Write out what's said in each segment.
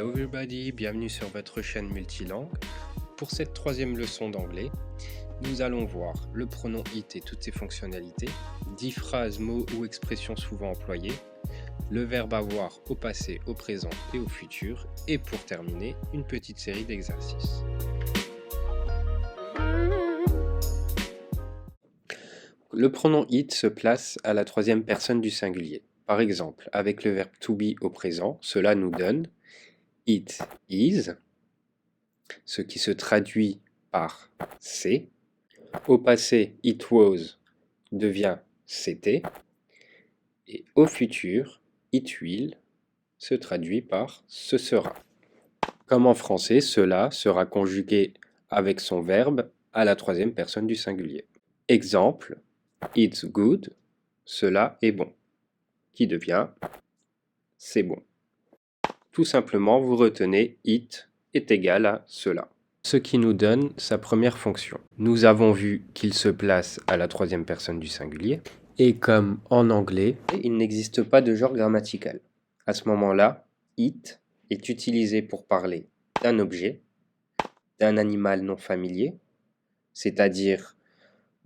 Hello everybody, bienvenue sur votre chaîne multilangue. Pour cette troisième leçon d'anglais, nous allons voir le pronom it et toutes ses fonctionnalités, 10 phrases, mots ou expressions souvent employées, le verbe avoir au passé, au présent et au futur, et pour terminer, une petite série d'exercices. Le pronom it se place à la troisième personne du singulier. Par exemple, avec le verbe to be au présent, cela nous donne it is, ce qui se traduit par c'est. Au passé, it was devient c'était. Et au futur, it will se traduit par ce sera. Comme en français, cela sera conjugué avec son verbe à la troisième personne du singulier. Exemple, it's good, cela est bon, qui devient c'est bon. Tout simplement, vous retenez it est égal à cela. Ce qui nous donne sa première fonction. Nous avons vu qu'il se place à la troisième personne du singulier, et comme en anglais, il n'existe pas de genre grammatical. À ce moment-là, it est utilisé pour parler d'un objet, d'un animal non familier, c'est-à-dire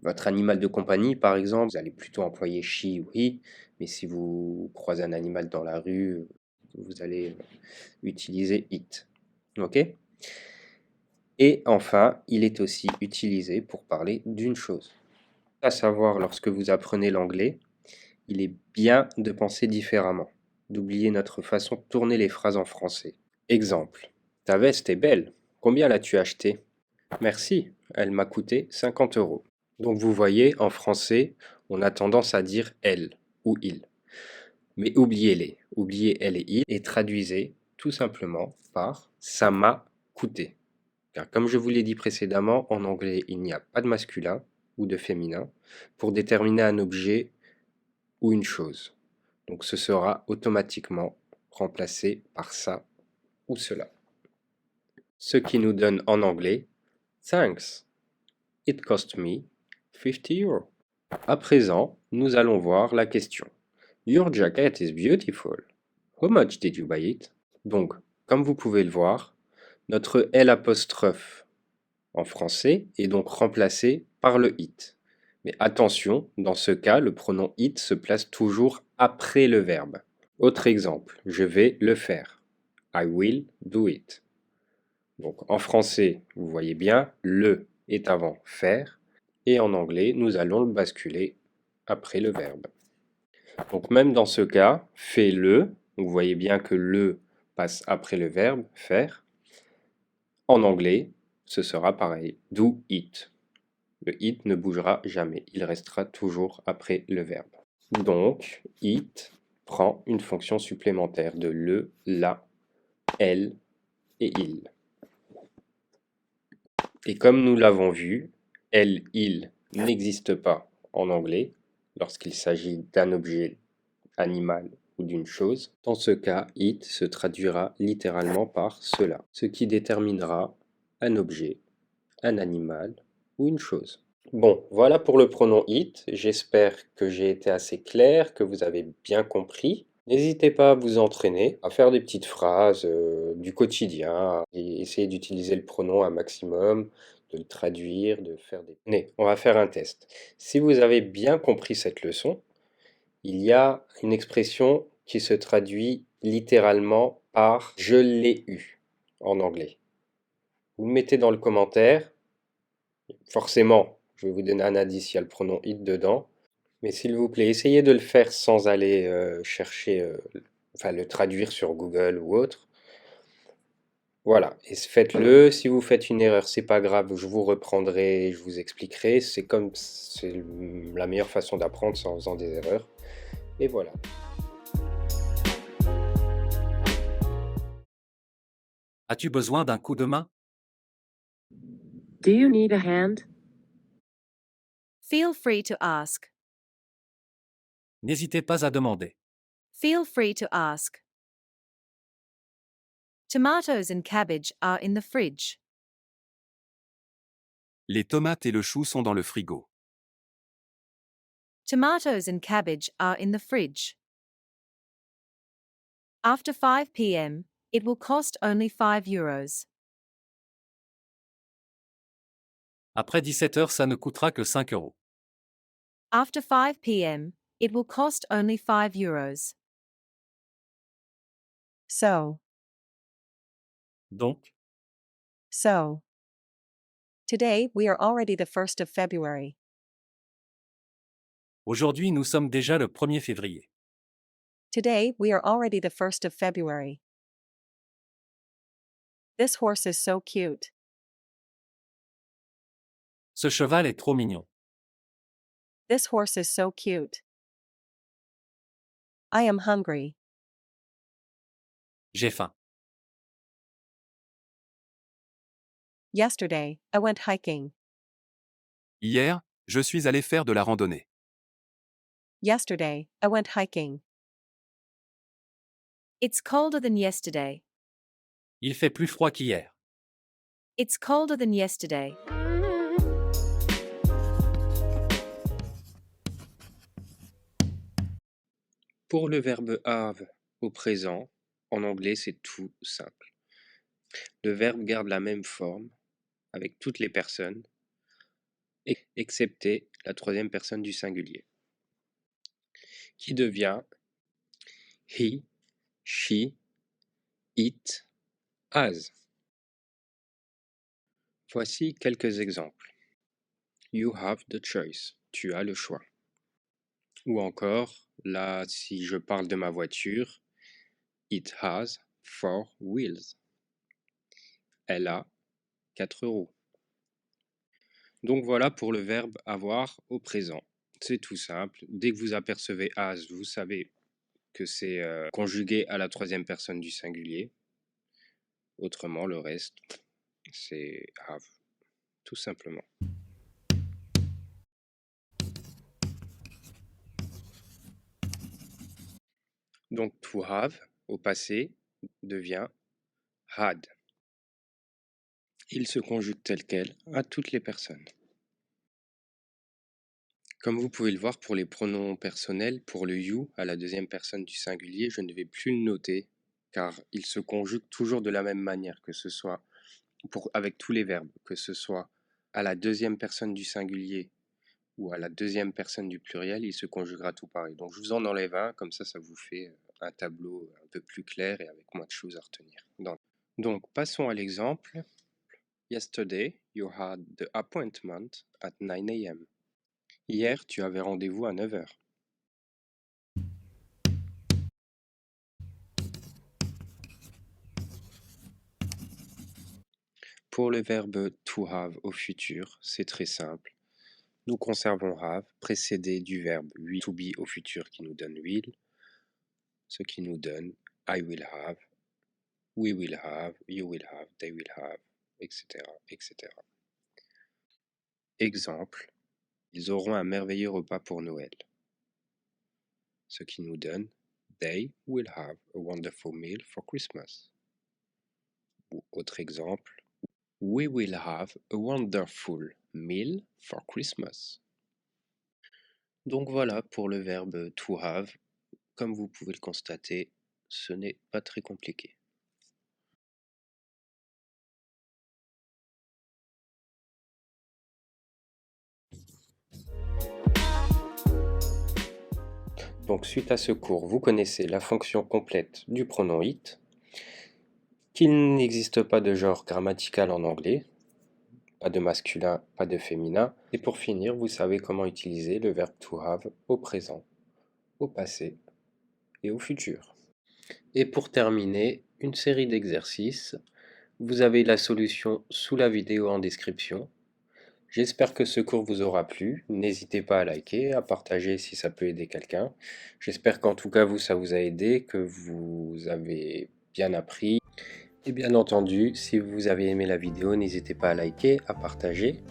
votre animal de compagnie par exemple, vous allez plutôt employer she ou he, mais si vous croisez un animal dans la rue, vous allez utiliser it. Ok ? Et enfin, il est aussi utilisé pour parler d'une chose. À savoir, lorsque vous apprenez l'anglais, il est bien de penser différemment, d'oublier notre façon de tourner les phrases en français. Exemple, ta veste est belle, combien l'as-tu achetée? Merci, elle m'a coûté 50 euros. Donc vous voyez, en français, on a tendance à dire elle ou il. Mais oubliez-les, oubliez elle et il et traduisez tout simplement par ça m'a coûté. Car comme je vous l'ai dit précédemment, en anglais, il n'y a pas de masculin ou de féminin pour déterminer un objet ou une chose. Donc ce sera automatiquement remplacé par ça ou cela. Ce qui nous donne en anglais Thanks, it cost me 50 euros. À présent, nous allons voir la question. Your jacket is beautiful. How much did you buy it? Donc, comme vous pouvez le voir, notre L' en français est donc remplacé par le it. Mais attention, dans ce cas, le pronom it se place toujours après le verbe. Autre exemple, je vais le faire. I will do it. Donc en français, vous voyez bien, le est avant faire, et en anglais, nous allons le basculer après le verbe. Donc même dans ce cas, fais-le, vous voyez bien que le passe après le verbe faire. En anglais, ce sera pareil, do it. Le it ne bougera jamais, il restera toujours après le verbe. Donc, it prend une fonction supplémentaire de le, la, elle et il. Et comme nous l'avons vu, elle, il n'existe pas en anglais lorsqu'il s'agit d'un objet animal ou d'une chose. Dans ce cas, it se traduira littéralement par cela, ce qui déterminera un objet, un animal ou une chose. Bon, voilà pour le pronom it. J'espère que j'ai été assez clair, que vous avez bien compris. N'hésitez pas à vous entraîner, à faire des petites phrases du quotidien, et essayer d'utiliser le pronom un maximum, de le traduire, de faire des... Allez, on va faire un test. Si vous avez bien compris cette leçon, il y a une expression qui se traduit littéralement par « je l'ai eu » en anglais. Vous le mettez dans le commentaire. Forcément, je vais vous donner un indice, il y a le pronom it dedans. Mais s'il vous plaît, essayez de le faire sans aller chercher, enfin le traduire sur Google ou autre. Voilà, et faites-le. Si vous faites une erreur, c'est pas grave, je vous reprendrai, je vous expliquerai. C'est la meilleure façon d'apprendre, c'est en faisant des erreurs. Et voilà. As-tu besoin d'un coup de main? Do you need a hand? Feel free to ask. N'hésitez pas à demander. Feel free to ask. Tomatoes and cabbage are in the fridge. Les tomates et le chou sont dans le frigo. Tomatoes and cabbage are in the fridge. After 5 p.m., It will cost only 5 euros. Après 17 heures, ça ne coûtera que 5 euros. After 5 p.m., it will cost only 5 euros. So. Donc, So. Today we are already the 1st of February. aujourd'hui, nous sommes déjà le 1er février. Today we are already the 1st of February. This horse is so cute. Ce cheval est trop mignon. This horse is so cute. I am hungry. J'ai faim. Yesterday, I went hiking. Hier, je suis allé faire de la randonnée. Yesterday, I went hiking. It's colder than yesterday. Il fait plus froid qu'hier. It's colder than yesterday. Pour le verbe have au présent, en anglais, c'est tout simple. Le verbe garde la même forme avec toutes les personnes, excepté la troisième personne du singulier, qui devient he, she, it, has. Voici quelques exemples. You have the choice. Tu as le choix. Ou encore, là, si je parle de ma voiture, it has 4 wheels. Elle a 4 roues. Donc voilà pour le verbe avoir au présent. C'est tout simple. Dès que vous apercevez has, vous savez que c'est conjugué à la troisième personne du singulier. Autrement, le reste, c'est have, tout simplement. Donc to have, au passé, devient had. Il se conjugue tel quel à toutes les personnes. Comme vous pouvez le voir pour les pronoms personnels, pour le you à la deuxième personne du singulier, je ne vais plus le noter car il se conjugue toujours de la même manière, que ce soit avec tous les verbes, que ce soit à la deuxième personne du singulier ou à la deuxième personne du pluriel, il se conjuguera tout pareil. Donc je vous en enlève un, comme ça vous fait un tableau un peu plus clair et avec moins de choses à retenir. Donc passons à l'exemple. Yesterday, you had the appointment at 9 a.m. Hier, tu avais rendez-vous à 9 heures. Pour le verbe to have au futur, c'est très simple. Nous conservons have précédé du verbe to be au futur qui nous donne will, ce qui nous donne I will have, we will have, you will have, they will have, etc., etc. Exemple, ils auront un merveilleux repas pour Noël, ce qui nous donne they will have a wonderful meal for Christmas. Ou autre exemple, we will have a wonderful meal for Christmas. Donc voilà pour le verbe to have. Comme vous pouvez le constater, ce n'est pas très compliqué. Donc suite à ce cours, vous connaissez la fonction complète du pronom it, qu'il n'existe pas de genre grammatical en anglais, pas de masculin, pas de féminin, et pour finir, vous savez comment utiliser le verbe to have au présent, au passé et au futur. Et pour terminer, une série d'exercices. Vous avez la solution sous la vidéo en description. J'espère que ce cours vous aura plu. N'hésitez pas à liker, à partager si ça peut aider quelqu'un. J'espère qu'en tout cas ça vous a aidé, que vous avez bien appris. Et bien entendu, si vous avez aimé la vidéo, n'hésitez pas à liker, à partager,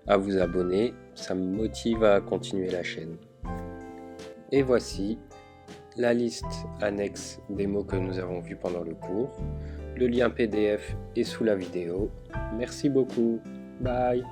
à vous abonner. Ça me motive à continuer la chaîne. Et voici la liste annexe des mots que nous avons vus pendant le cours. Le lien PDF est sous la vidéo. Merci beaucoup. Bye.